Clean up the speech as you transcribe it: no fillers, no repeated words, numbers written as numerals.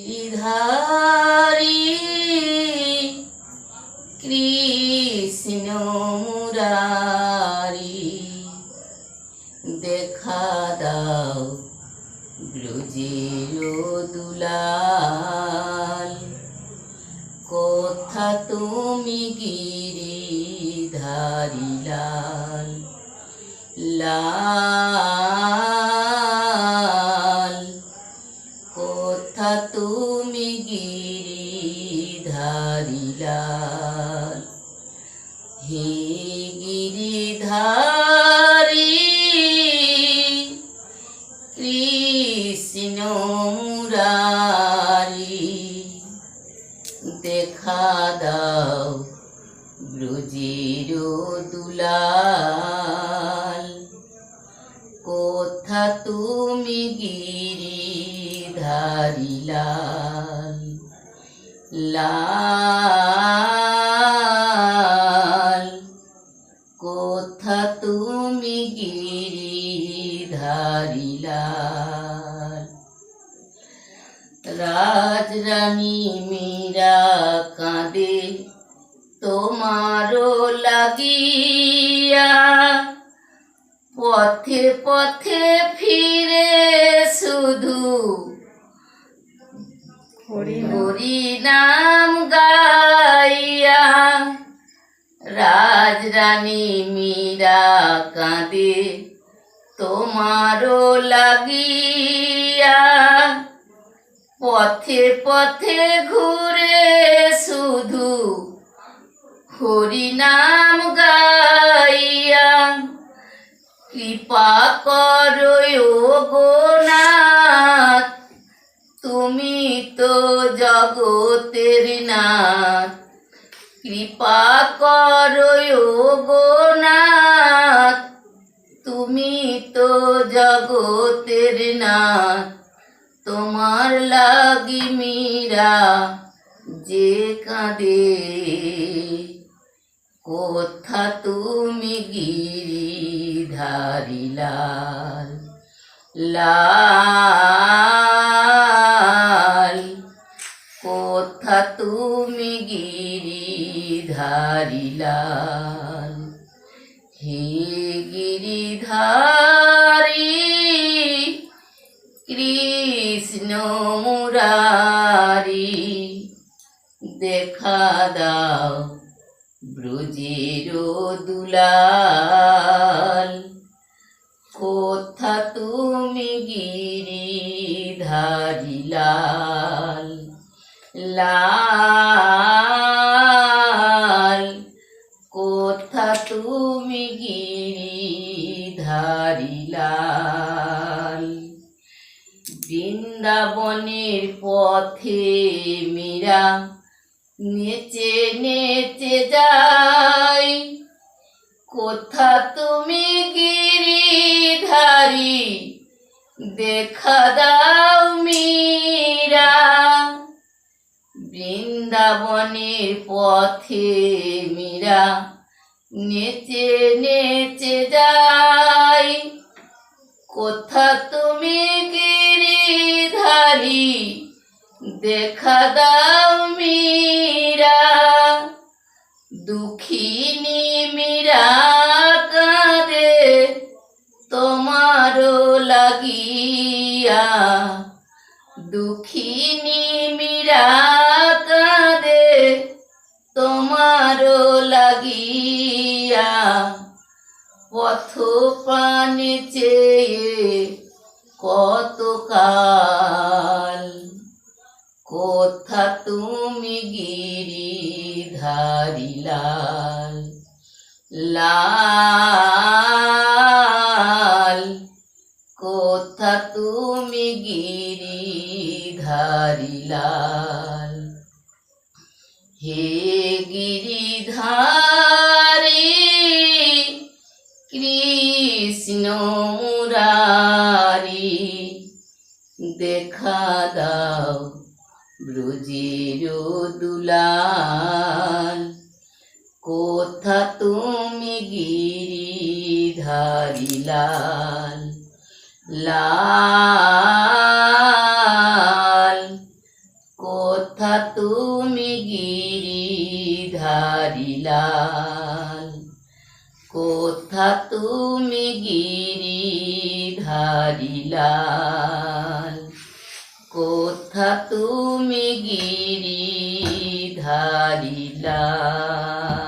গিরিধারী কৃষ্ণ মুরারি, দেখা দাও ব্রজের দুলাল। কোথা তুমি গিরিধারী লাল, লাল কোথা তুমি গিরিধারী লাল। হে গিরিধারী কৃষ্ণ মুরারি, দেখা দাও ব্রজের দুলাল। কোথা তুমি গিরিধারী লাল, লাল কোথা তুমি গিরিধারী লাল। রাজরানী মীরা কাঁদে তোমারও লাগিয়া, পথে পথে ফিরে শুধু হরি নাম গাইয়া। রাজরানী মীরা কাঁদে তোমারও লাগিয়া, পথে পথে ঘুরে শুধু হরি নাম গাইয়া। কৃপা করো গো নাথ, তুমি তো জগতের নাথ। কৃপা করো গো নাথ, তুমি তো জগতের নাথ। তোমার লাগি মীরা যে কাঁদে, কোথা তুমি গিরিধারী লাল, লাল কোথা তুমি গিরিধারী লাল। হে গিরিধারী কৃষ্ণ মুরারি, দেখা দাও ব্রজের দুলাল। কোথা তুমি গিরিধারী লাল, লাল কোথা তুমি গিরিধারী লাল। বৃন্দাবনের পথে মীরা নেচে নেচে যাই, কোথা তুমি গিরিধারী দেখা দাও মীরা। বৃন্দাবনের পথে মীরা নেচে নেচে যাই, কোথা তুমি গিরিধারী দেখা দাও মীরা। দুঃখিনী মীরা কাঁদে তোমারও লাগিয়া, দুঃখিনী মীরা কাঁদে তোমারও লাগিয়া। পথ পানে চেয়ে কতকাল, কোথা তুমি গিরিধারী লাল, লাল কোথা তুমি গিরিধারী লাল। হে গিরিধারী কৃষ্ণ মুরারি, দেখা দাও ব্রজের দুলাল। কোথা তুমি গিরিধারী লাল, লাল কোথা তুমি গিরিধারী লাল, কোথা তুমি গিরিধারী লাল, কোথা তুমি গিরিধারী লাল।